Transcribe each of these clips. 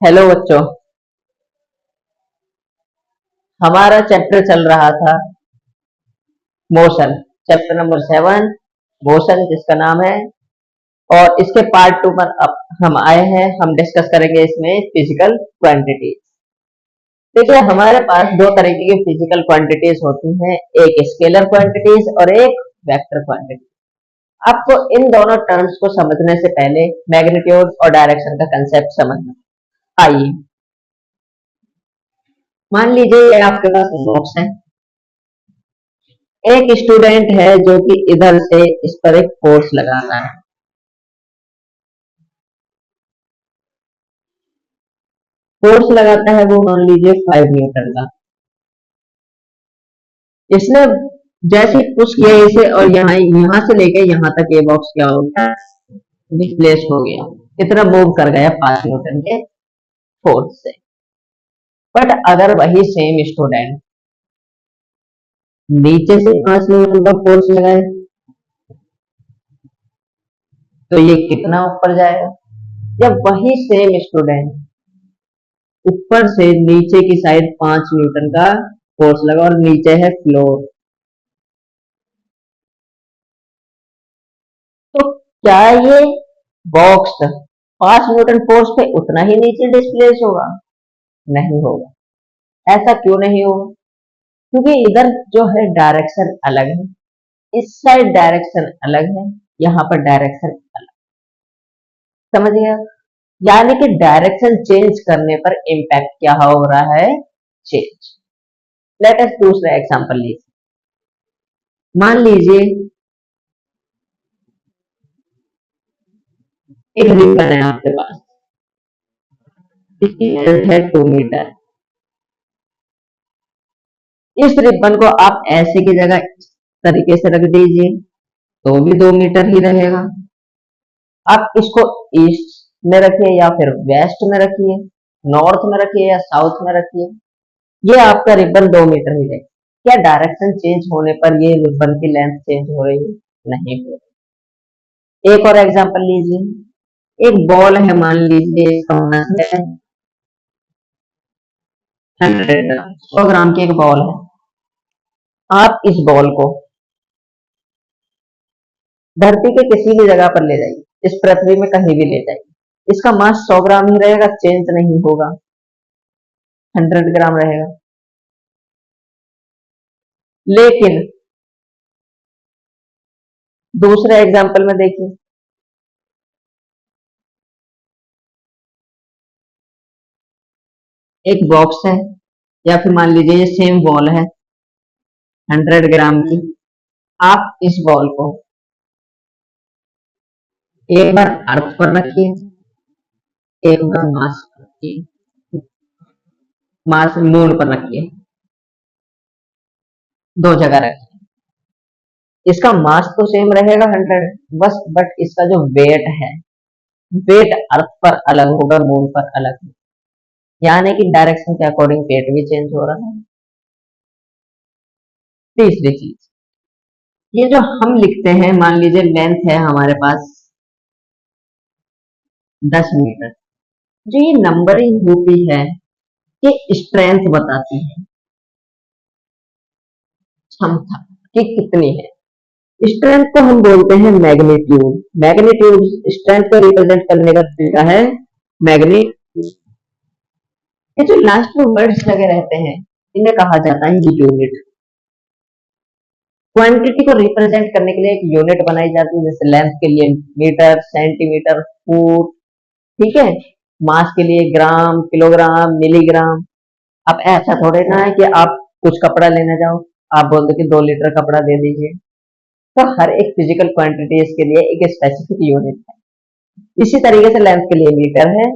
Hello बच्चों। हमारा chapter चल रहा था मोशन। चैप्टर नंबर 7 मोशन जिसका नाम है। और इसके पार्ट 2 पर अब हम आए हैं। हम डिस्कस करेंगे इसमें फिजिकल क्वांटिटीज। देखिए, हमारे पास दो तरीके की फिजिकल क्वांटिटीज होती हैं, एक स्केलर क्वांटिटीज और एक वेक्टर क्वांटिटी। आपको इन दोनों टर्म्स को समझने से पहले मैग्नीट्यूड और डायरेक्शन का कंसेप्ट समझना। आइए, मान लीजिए ये आपके पास बॉक्स है। एक स्टूडेंट है जो कि इधर से इस पर एक फोर्स लगा रहा है। फोर्स लगाता है वो मान लीजिए 5 न्यूटन का। इसने जैसे पुश किया इसे और यहाँ से लेके यहाँ तक ये बॉक्स क्या हो गया, डिस्प्लेस हो गया, इतना मूव कर गया 5 न्यूटन के फोर्स से। बट अगर वही सेम स्टूडेंट नीचे से 5 न्यूटन का फोर्स लगाए तो ये कितना ऊपर जाएगा। जब वही सेम स्टूडेंट ऊपर से नीचे की साइड 5 न्यूटन का फोर्स लगा और नीचे है फ्लोर, तो क्या ये बॉक्स 5 न्यूटन फोर्स पे उतना ही नीचे डिस्प्लेस होगा? नहीं होगा। ऐसा क्यों नहीं होगा? क्योंकि इधर जो है डायरेक्शन अलग है, इस साइड डायरेक्शन अलग है, यहाँ पर डायरेक्शन अलग। समझ गया? यानी कि डायरेक्शन चेंज करने पर इम्पैक्ट क्या हो रहा है? चेंज। लेट अस दूसरा एग्जांपल लीजिए। मान लीजिए एक रिबन है आपके पास, इसकी लेंथ है 2 मीटर। इस रिबन को आप ऐसे की जगह इस तरीके से रख दीजिए तो भी 2 मीटर ही रहेगा। आप इसको ईस्ट में रखिए या फिर वेस्ट में रखिए, नॉर्थ में रखिए या साउथ में रखिए, ये आपका रिबन 2 मीटर ही रहेगा। क्या डायरेक्शन चेंज होने पर ये रिबन की लेंथ चेंज हो रही है? नहीं हो रही। एक और एग्जांपल लीजिए। एक बॉल है, मान लीजिए इसका मास है 100 ग्राम, 100 ग्राम की एक बॉल है। आप इस बॉल को धरती के किसी भी जगह पर ले जाइए, इस पृथ्वी में कहीं भी ले जाइए, इसका मास 100 ग्राम ही रहेगा, चेंज नहीं होगा, 100 ग्राम रहेगा। लेकिन दूसरे एग्जाम्पल में देखिए, एक बॉक्स है या फिर मान लीजिए ये सेम बॉल है 100 ग्राम की। आप इस बॉल को एक बार अर्थ पर रखिए, एक बार मार्स पर रखिए, मार्स मून पर रखिए, दो जगह रखिए। इसका मास तो सेम रहेगा 100, बस बट इसका जो वेट है, वेट अर्थ पर अलग होगा, मून पर अलग होगा। यानी कि डायरेक्शन के अकॉर्डिंग वेट भी चेंज हो रहा है। तीसरी चीज, ये जो हम लिखते हैं, मान लीजिए लेंथ है हमारे पास 10 मीटर, जो ये नंबरिंग होती है ये स्ट्रेंथ बताती है, क्षमता कि कितनी है। स्ट्रेंथ को हम बोलते हैं मैग्नीट्यूड। मैग्नीट्यूड स्ट्रेंथ को रिप्रेजेंट करने का तरीका है मैग्नीट्यूड। ये जो लास्ट में वर्ड्स लगे रहते हैं इन्हें कहा जाता है यूनिट। क्वांटिटी को रिप्रेजेंट करने के लिए एक यूनिट बनाई जाती है, जैसे लेंथ के लिए मीटर, सेंटीमीटर, फुट, ठीक है। मास के लिए ग्राम, किलोग्राम, मिलीग्राम। अब ऐसा थोड़े ना है कि आप कुछ कपड़ा लेने जाओ, आप बोल दो कि 2 लीटर कपड़ा दे दीजिए। तो हर एक फिजिकल क्वांटिटीज के लिए एक स्पेसिफिक यूनिट है। इसी तरीके से लेंथ के लिए मीटर है,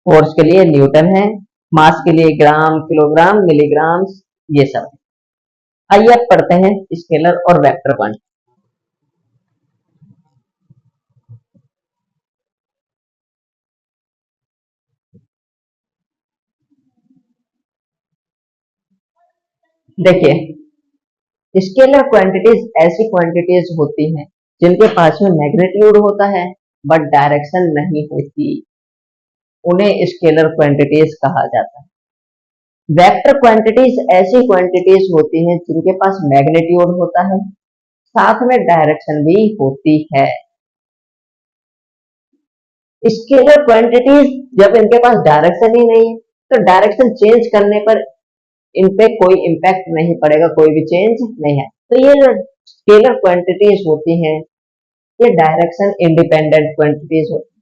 फोर्स के लिए न्यूटन है, मास के लिए ग्राम, किलोग्राम, मिलीग्राम, ये सब। आइए अब पढ़ते हैं स्केलर और वेक्टर क्वांटिटी। देखिए, स्केलर क्वांटिटीज ऐसी क्वांटिटीज होती हैं जिनके पास में मैग्नीट्यूड होता है बट डायरेक्शन नहीं होती। उन्हें स्केलर क्वांटिटीज कहा जाता है। वेक्टर क्वांटिटीज ऐसी क्वांटिटीज होती हैं जिनके पास मैग्नीट्यूड होता है, साथ में डायरेक्शन भी होती है। स्केलर क्वांटिटीज जब इनके पास डायरेक्शन ही नहीं है तो डायरेक्शन चेंज करने पर इन पे कोई इम्पैक्ट नहीं पड़ेगा, कोई भी चेंज नहीं है। तो ये जो स्केलर क्वांटिटीज होती हैं ये डायरेक्शन इंडिपेंडेंट क्वांटिटीज होती हैं।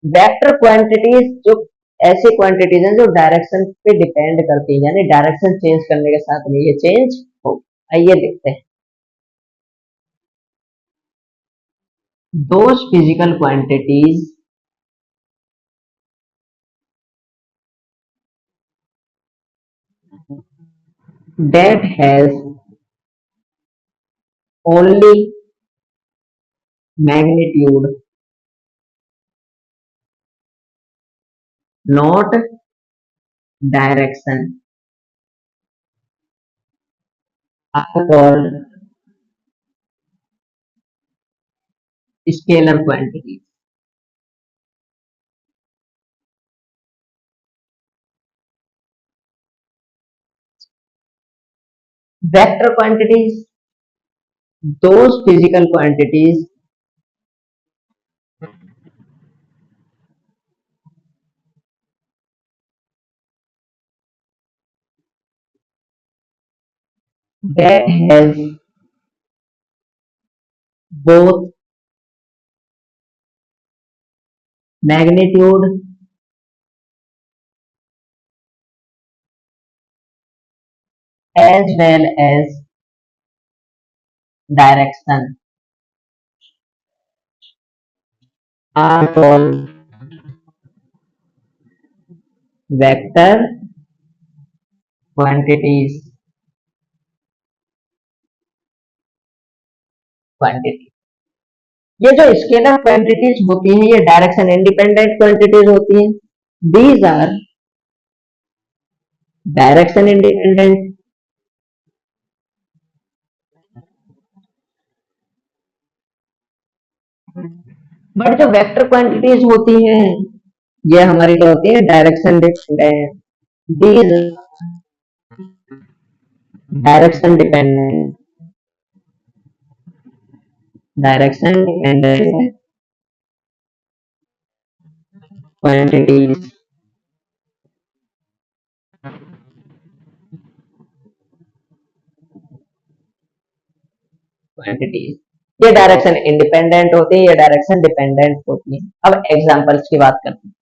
वेक्टर क्वांटिटीज जो ऐसी क्वांटिटीज हैं जो डायरेक्शन पे डिपेंड करती है, यानी डायरेक्शन चेंज करने के साथ में ये चेंज हो। आइए देखते हैं। Those physical quantities that has only magnitude, not direction, are called scalar quantities. Vector quantities, those physical quantities that has both magnitude as well as direction are called vector quantities. Quantity ये जो scalar quantities होती हैं ये direction independent quantities होती हैं। These are direction independent but जो vector quantities होती हैं ये हमारी क्या होती है, direction dependent. These direction dependent quantities quantities ये डायरेक्शन इंडिपेंडेंट होती है, ये डायरेक्शन डिपेंडेंट होती है। अब एग्जांपल्स की बात करते हैं।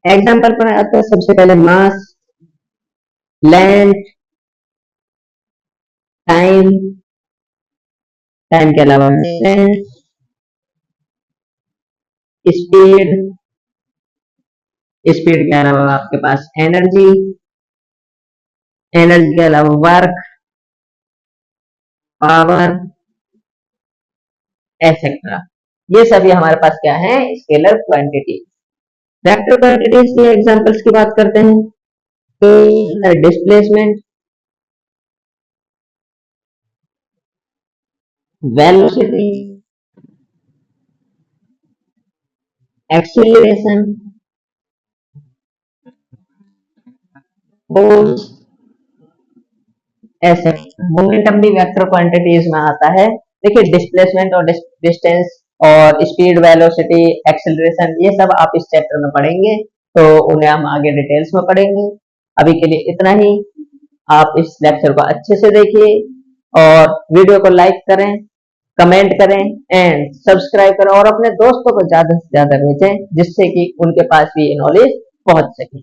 एग्जांपल पर आते हैं सबसे पहले मास, लेंथ, टाइम, टाइम के अलावा डिस्टेंस, स्पीड, स्पीड के अलावा आपके पास एनर्जी, एनर्जी के अलावा वर्क, पावर, एक्सेट्रा। ये सभी हमारे पास क्या है, स्केलर क्वांटिटी। वेक्टर क्वांटिटीज के एग्जांपल्स की बात करते हैं तो डिस्प्लेसमेंट, वेलोसिटी, एक्सीलरेशन, फोर्स, ऐसे। मोमेंटम भी वेक्टर क्वांटिटीज में आता है। देखिए डिस्प्लेसमेंट और डिस्टेंस और स्पीड, वेलोसिटी, एक्सीलरेशन ये सब आप इस चैप्टर में पढ़ेंगे, तो उन्हें हम आगे डिटेल्स में पढ़ेंगे। अभी के लिए इतना ही। आप इस लेक्चर को अच्छे से देखिए और वीडियो को लाइक करें, कमेंट करें एंड सब्सक्राइब करें और अपने दोस्तों को ज्यादा से ज्यादा भेजें जिससे कि उनके पास भी ये नॉलेज पहुंच सके।